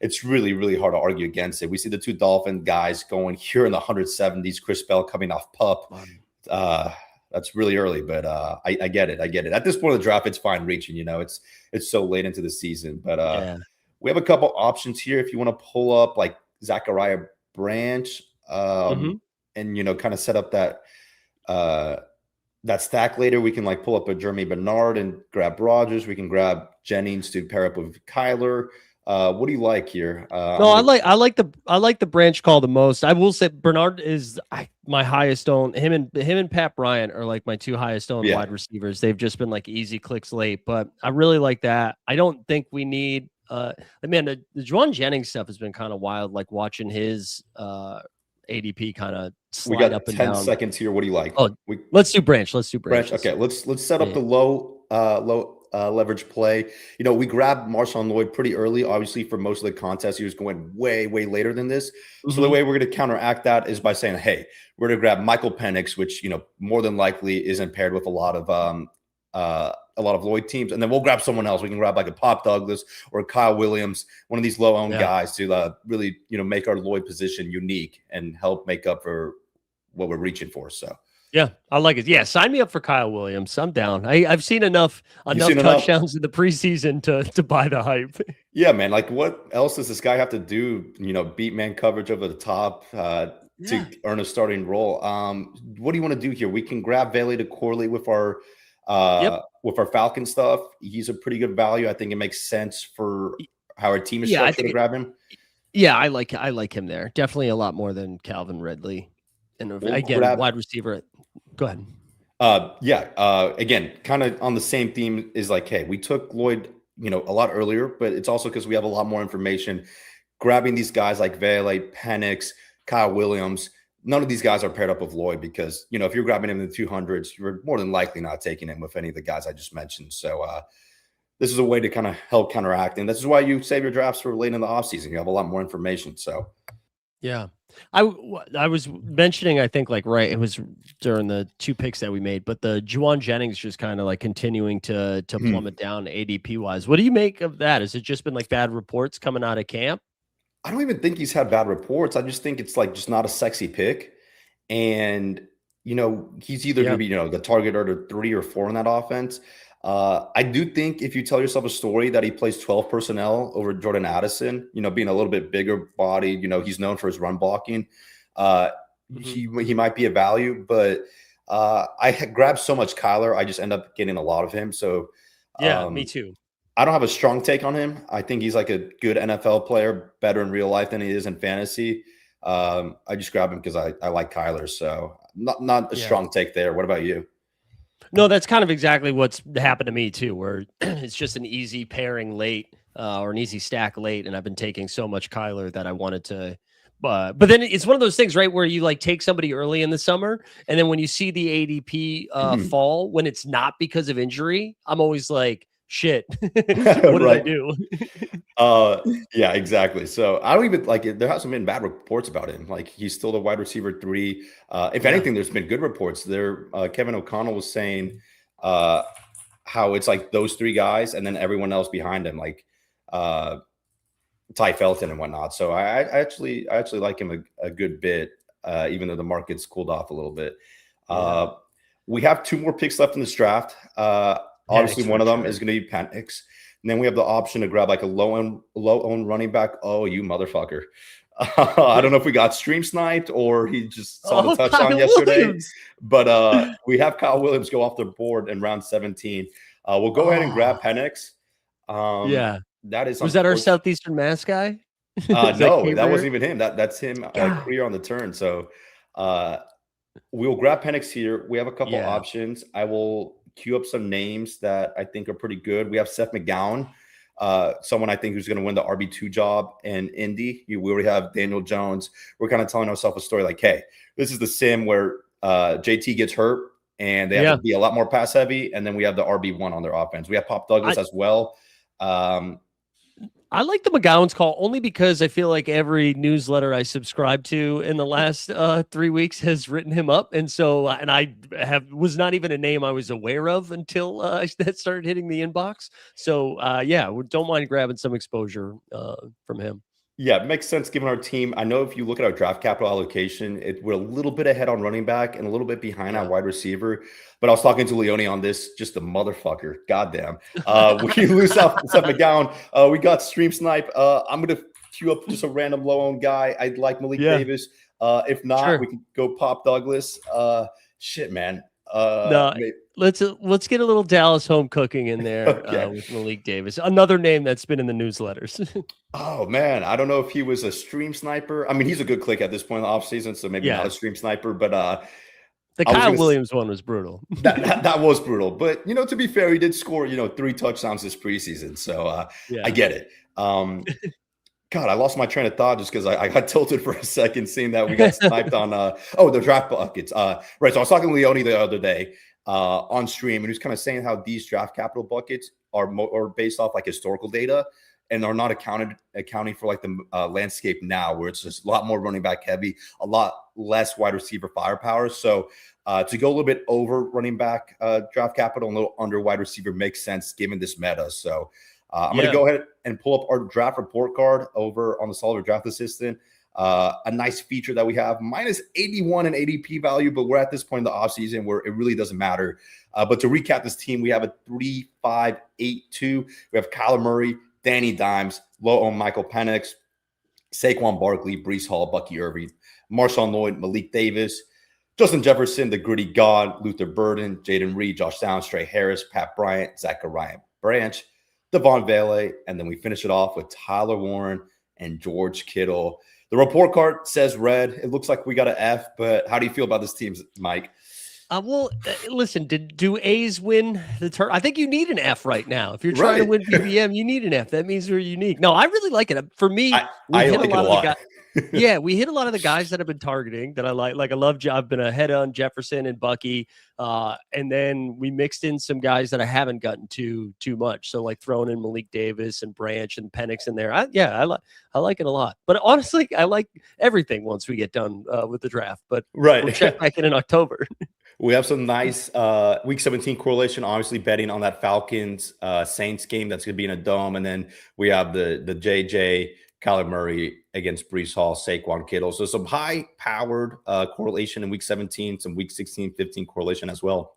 it's really, really hard to argue against it. We see the two Dolphin guys going here in the 170s, Chris Bell coming off pup. Uh, that's really early, but I get it. I get it. At this point of the draft, it's fine reaching, it's so late into the season, but Yeah. we have a couple options here if you want to pull up like Zachariah Branch, Hmm. and kind of set up uh, that stack later. We can like pull up a Jeremy Bernard and grab Rogers. We can grab Jennings to pair up with Kyler. What do you like here? I'm No, gonna I like the branch call the most. I will say Bernard is my highest owned. Him and Pat Bryant are like my two highest owned yeah. wide receivers. They've just been like easy clicks late, but I really like that. I don't think we need. Man, the Juwan Jennings stuff has been kind of wild. Like watching his ADP kind of We slide got up and 10 down. seconds here. What do you like? Oh, We let's do branch. Let's do Branch. branch. Okay, let's set up Yeah. the low leverage play. We grabbed Marshawn Lloyd pretty early. Obviously, for most of the contest, he was going way later than this. So the Hmm. way we're going to counteract that is by saying, "Hey, we're going to grab Michael Penix, which more than likely isn't paired with a lot of Lloyd teams, and then we'll grab someone else. We can grab like a Pop Douglas or Kyle Williams, one of these low owned Yeah. guys, to really make our Lloyd position unique and help make up for what we're reaching for." So Yeah, I like it. Yeah, sign me up for Kyle Williams. I'm down. I've seen enough you've seen enough. touchdowns in the preseason to buy the hype. Yeah, man. Like, what else does this guy have to do? Beat man coverage over the top Yeah. to earn a starting role. What do you want to do here? We can grab Bailey to correlate Yep. with our Falcon stuff. He's a pretty good value. I think it makes sense for Y- how our team is Yeah, I structured think to grab him. yeah, I like him there. Definitely a lot more than Calvin Ridley. And We'll again, grab wide receiver. Go ahead. Yeah. Again, kind of on the same theme is like, hey, we took Lloyd, a lot earlier, but it's also because we have a lot more information. Grabbing these guys like Vele, Penix, Kyle Williams, none of these guys are paired up with Lloyd because, if you're grabbing him in the 200s, you're more than likely not taking him with any of the guys I just mentioned. So this is a way to kind of help counteract. And this is why you save your drafts for late in the offseason. You have a lot more information. So Yeah. I was mentioning, I think, like, right, it was during the two picks that we made, but the Juwan Jennings just kind of like continuing to plummet down ADP wise. What do you make of that? Has it just been like bad reports coming out of camp? I don't even think he's had bad reports. I just think it's like just not a sexy pick. And, he's either going Yeah. to be, the target or the 3 or 4 in that offense. I do think if you tell yourself a story that he plays 12 personnel over Jordan Addison, being a little bit bigger body, he's known for his run blocking. Uh, Hmm. he might be a value, but I had grabbed so much Kyler, I just end up getting a lot of him. So Yeah, me um, too. I don't have a strong take on him. I think he's like a good NFL player, better in real life than he is in fantasy. I just grabbed him because I like Kyler. So not a Yeah. strong take there. What about you? No, that's kind of exactly what's happened to me too, where it's just an easy pairing late or an easy stack late, and I've been taking so much Kyler that I wanted to. But then it's one of those things, right, where you like take somebody early in the summer, and then when you see the ADP fall when it's not because of injury, I'm always like, shit, what did I Right. do? Yeah, exactly. So I don't even like it. There hasn't been bad reports about him. Like he's still the wide receiver 3. If Yeah. anything, there's been good reports. There, Kevin O'Connell was saying uh, how it's like those 3 guys and then everyone else behind him, like uh, Ty Felton and whatnot. So I actually like him a good bit, even though the market's cooled off a little bit. Yeah. We have 2 more picks left in this draft. Obviously, Penix one for of them sure. is going to be Penix. And then we have the option to grab like a low owned running back. Oh, you motherfucker. I don't know if we got stream sniped or he just saw the Oh, touchdown Kyle yesterday, Williams. but we have Kyle Williams go off the board in round 17. We'll go ahead and Oh, grab Penix. Um, yeah. that is Was that our unfortunate. Southeastern Mass guy? Is that No, that Caber? wasn't even him. That's him God. clear on the turn. So uh, we'll grab Penix here. We have a couple Yeah. options. I will queue up some names that I think are pretty good. We have Seth McGowan, someone I think who's going to win the RB2 job in Indy. We already have Daniel Jones. We're kind of telling ourselves a story like, hey, this is the sim where JT gets hurt and they have to Yeah. be a lot more pass heavy. And then we have the RB1 on their offense. We have Pop Douglas as well. I like the McGowan's call only because I feel like every newsletter I subscribe to in the last 3 weeks has written him up, and so and I was not even a name I was aware of until that started hitting the inbox. So yeah, don't mind grabbing some exposure from him. Yeah, it makes sense given our team. I know if you look at our draft capital allocation, we're a little bit ahead on running back and a little bit behind on Yeah. wide receiver. But I was talking to Leone on this, just a motherfucker. Goddamn. We lose out Seth McGowan. We got stream snipe. I'm going to queue up just a random low owned guy. I'd like Malik Yeah. Davis. If not, Sure. we can go Pop Douglas. Shit, man. No, let's get a little Dallas home cooking in there Okay. with Malik Davis, another name that's been in the newsletters. Oh man, I don't know if he was a stream sniper. I mean, he's a good click at this point in the offseason, so maybe not Yeah. a stream sniper, but The I was Kyle gonna Williams one was brutal. that was brutal. But to be fair, he did score 3 touchdowns this preseason, so I Yeah. get it. God, I lost my train of thought just because I got tilted for a second seeing that we got sniped on the draft buckets. Right. So I was talking to Leone the other day on stream, and he was kind of saying how these draft capital buckets are based off like historical data and are not accounting for like the landscape now, where it's just a lot more running back heavy, a lot less wide receiver firepower. So to go a little bit over running back draft capital and a little under wide receiver makes sense given this meta. So I'm going to go ahead and pull up our draft report card over on the Solver Draft Assistant. A nice feature that we have, minus 81 in ADP value, but we're at this point in the offseason where it really doesn't matter. But to recap this team, we have a 3-5-8-2. We have Kyler Murray, Danny Dimes, low-owned Michael Penix, Saquon Barkley, Breece Hall, Bucky Irving, Marshawn Lloyd, Malik Davis, Justin Jefferson, the gritty god, Luther Burden, Jaden Reed, Josh Downs, Trey Harris, Pat Bryant, Zakarian Branch, Devon Vele, and then we finish it off with Tyler Warren and George Kittle. The report card says red. It looks like we got an F, but how do you feel about this team, Mike? Well, listen, do A's win the turn? I think you need an F right now. If you're trying to win PBM, you need an F. That means we're unique. No, I really like it. For me, I hit like a lot of the guys. Yeah, we hit a lot of the guys that have been targeting that I like. Like I love, I've been ahead on Jefferson and Bucky. And then we mixed in some guys that I haven't gotten to too much. So like throwing in Malik Davis and Branch and Penix in there. I like it a lot. But honestly, I like everything once we get done with the draft. But we'll check back in October. We have some nice week 17 correlation, obviously betting on that Falcons Saints game that's going to be in a dome. And then we have the JJ Kyler Murray against Breece Hall, Saquon Kittle. So some high powered correlation in week 17, some week 16, 15 correlation as well.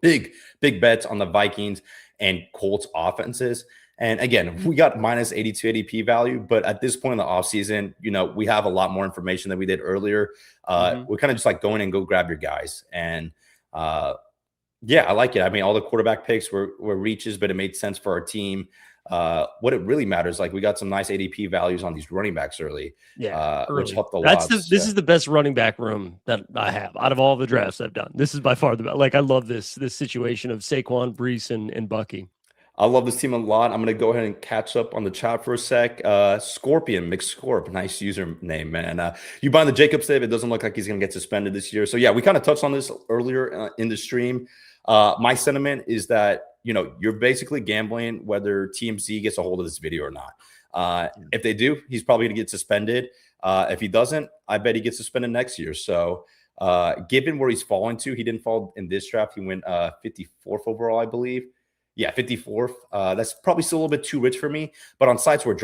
Big bets on the Vikings and Colts offenses. And again, we got minus 82 ADP value, but at this point in the offseason, we have a lot more information than we did earlier. We're kind of just like going and go grab your guys. And yeah, I like it. I mean, all the quarterback picks were reaches, but it made sense for our team. What it really matters, like we got some nice ADP values on these running backs early, which helped a lot. This is the best running back room that I have out of all the drafts I've done. This is by far the best. Like I love this situation of Saquon, Breece, and Bucky. I love this team a lot. I'm going to go ahead and catch up on the chat for a sec. Scorpion, McScorp, nice username, man. You buying the Jacobs save? It doesn't look like he's going to get suspended this year. So yeah, we kind of touched on this earlier in the stream. My sentiment is that you're basically gambling whether TMZ gets a hold of this video or not. Yeah. If they do, he's probably going to get suspended. If he doesn't, I bet he gets suspended next year. So, given where he's fallen to, he didn't fall in this draft. He went 54th overall, I believe. Yeah, 54th. That's probably still a little bit too rich for me. But on sites where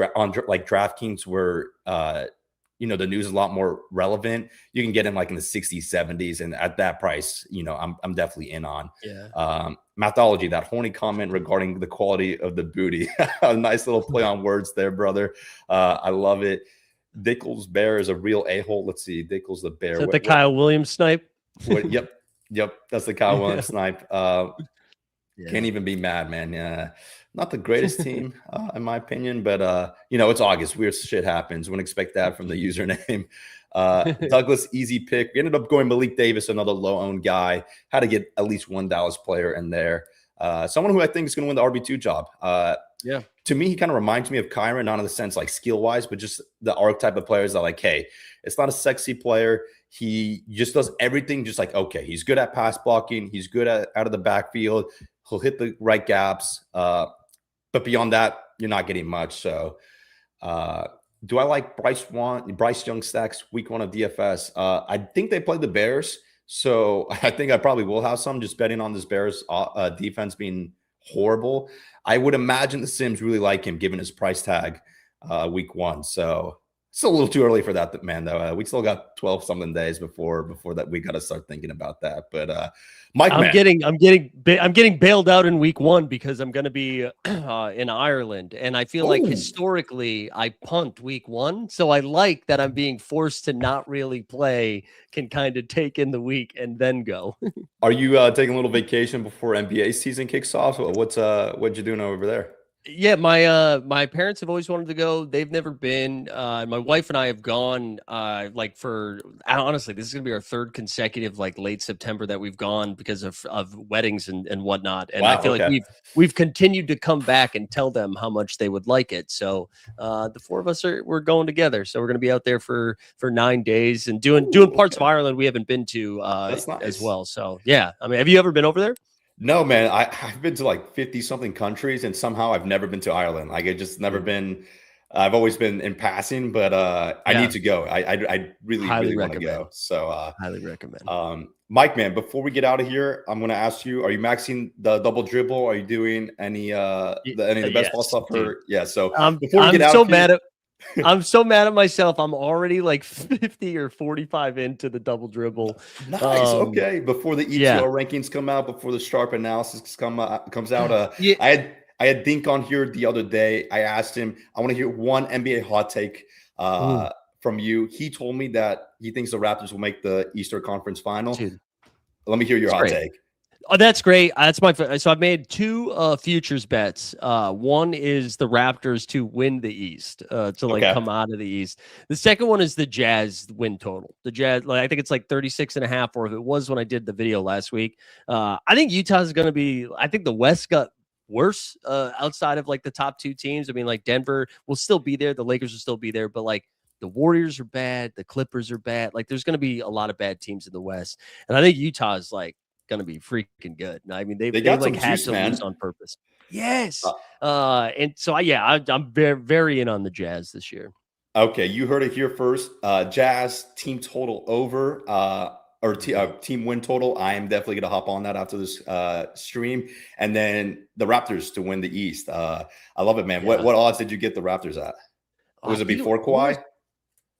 like DraftKings, where the news is a lot more relevant, you can get him like in the 60s, 70s, and at that price, I'm definitely in on. Yeah. Mathology, that horny comment regarding the quality of the booty. A nice little play on words there, brother. I love it. Dickles Bear is a real a-hole. Let's see. Dickles the Bear. Is that the Kyle Williams snipe? Yep. That's the Kyle Williams snipe. Yeah. Can't even be mad, man. Yeah, not the greatest team, in my opinion, but it's August. Weird shit happens. Wouldn't expect that from the username. Douglas, easy pick. We ended up going Malik Davis, another low-owned guy. Had to get at least one Dallas player in there. Someone who I think is going to win the RB2 job. Yeah. To me, he kind of reminds me of Kyron, not in the sense like skill-wise, but just the archetype of players that like, hey, it's not a sexy player. He just does everything just like, okay, he's good at pass blocking. He's good at out of the backfield. He'll hit the right gaps. But beyond that, you're not getting much. So do I like Bryce Young stacks week 1 of DFS? I think they play the Bears. So I think I probably will have some, just betting on this Bears defense being horrible. I would imagine the Sims really like him given his price tag week 1. So it's a little too early for that, man, though. We still got 12 something days before that we got to start thinking about that. But Mike, I'm getting bailed out in week 1 because I'm going to be in Ireland, and I feel like historically I punt week 1, so I like that I'm being forced to not really play, can kind of take in the week and then go. Are you taking a little vacation before NBA season kicks off? What you doing over there? Yeah, my parents have always wanted to go. They've never been. My wife and I have gone. Honestly, this is gonna be our 3rd consecutive like late September that we've gone because of weddings and whatnot. And wow, I feel like we've continued to come back and tell them how much they would like it. So the 4 of us we're going together. So we're gonna be out there for 9 days and doing parts of Ireland we haven't been to That's nice. as well. So yeah, I mean, have you ever been over there? No, man. I've been to like 50 something countries, and somehow I've never been to Ireland. Like I just never been. I've always been in passing, but I need to go. I really want to go. So highly recommend. Mike, man, before we get out of here, I'm going to ask you: are you maxing the double dribble? Are you doing any of the best ball stuff? So before we get out, I'm so mad at myself. I'm already like 50 or 45 into the double dribble. Nice. Okay. Before the ETL rankings come out, before the sharp analysis comes out, I had Dink on here the other day. I asked him, I want to hear one NBA hot take from you. He told me that he thinks the Raptors will make the Eastern Conference Final. Dude, let me hear your hot take. Oh, that's great. That's so I've made 2 futures bets. One is the Raptors to win the East, to come out of the East. The second one is the Jazz win total. The Jazz, I think it's like 36.5, or if it was when I did the video last week. I think Utah's going to be. I think the West got worse outside of like the top 2 teams. I mean, like Denver will still be there, the Lakers will still be there, but like the Warriors are bad, the Clippers are bad. Like there's going to be a lot of bad teams in the West, and I think Utah is like going to be freaking good. I mean, they got like some had juice, to man. lose on purpose. Yes. And so I'm very, very in on the Jazz this year. Okay. You heard it here first. Jazz team total over, or team win total. I am definitely going to hop on that after this stream. And then the Raptors to win the East. I love it, man. Yeah. What odds did you get the Raptors at? Was it before Kawhi?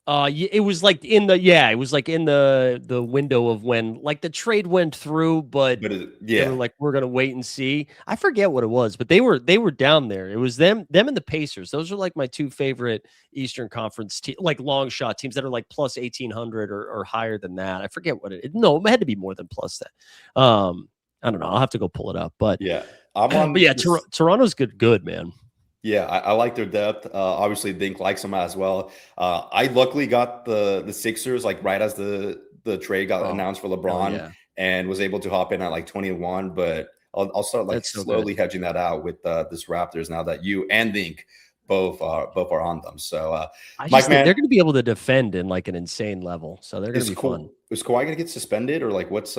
It was like in the window of when like the trade went through, but they were like, we're gonna wait and see. I forget what it was, but they were down there. It was them and the Pacers. Those are like my 2 favorite Eastern Conference like long shot teams that are like plus 1,800 or higher than that. I forget what it had to be more than plus that. I don't know. I'll have to go pull it up, but yeah, Toronto's good, man. Yeah, I like their depth. Obviously, Dink likes them as well. I luckily got the Sixers like right as the trade got announced for LeBron, and was able to hop in at like 21. But I'll start like slowly hedging that out with this Raptors now that you and Dink both are on them. So Mike, man, they're going to be able to defend in like an insane level. So they're going to be fun. Is Kawhi going to get suspended or like what's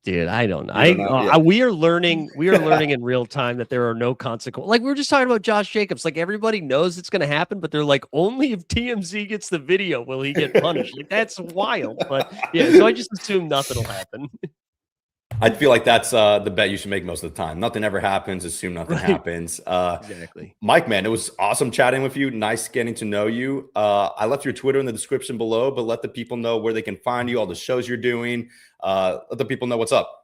Dude, I don't know. You don't know? Yeah. We are learning. We are learning in real time that there are no consequences. Like we were just talking about Josh Jacobs. Like everybody knows it's going to happen, but they're like, only if TMZ gets the video will he get punished. Like that's wild. But yeah, so I just assume nothing will happen. I feel like that's the bet you should make most of the time. Nothing ever happens. Assume nothing happens. Exactly. Mike, man, it was awesome chatting with you. Nice getting to know you. I left your Twitter in the description below, but let the people know where they can find you, all the shows you're doing. Let the people know what's up.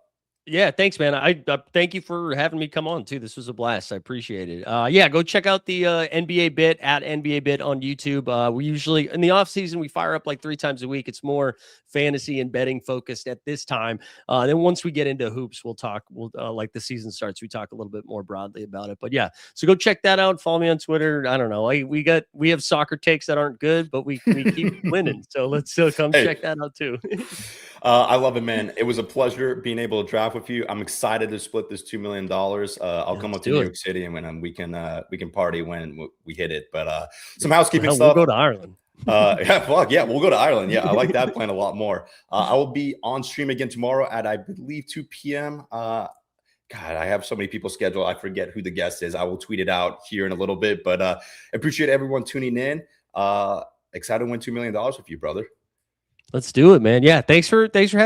Yeah, thanks, man. I thank you for having me come on too. This was a blast. I appreciate it. Yeah, go check out the NBA Bit at NBA Bit on YouTube. We usually in the off season we fire up like 3 times a week. It's more fantasy and betting focused at this time. Then once we get into hoops, we'll talk. We'll like the season starts, we talk a little bit more broadly about it. But yeah, so go check that out. Follow me on Twitter. I don't know. We have soccer takes that aren't good, but we keep winning. So let's still come check that out too. I love it, man. It was a pleasure being able to draft with you. I'm excited to split this $2 million. I'll come up to New York City and when we can party when we hit it. But some housekeeping stuff. We'll go to Ireland. Yeah, fuck yeah, we'll go to Ireland. Yeah, I like that plan a lot more. I will be on stream again tomorrow at I believe 2 p.m. God, I have so many people scheduled. I forget who the guest is. I will tweet it out here in a little bit. But I appreciate everyone tuning in. Excited to win $2 million with you, brother. Let's do it, man. Yeah, thanks for having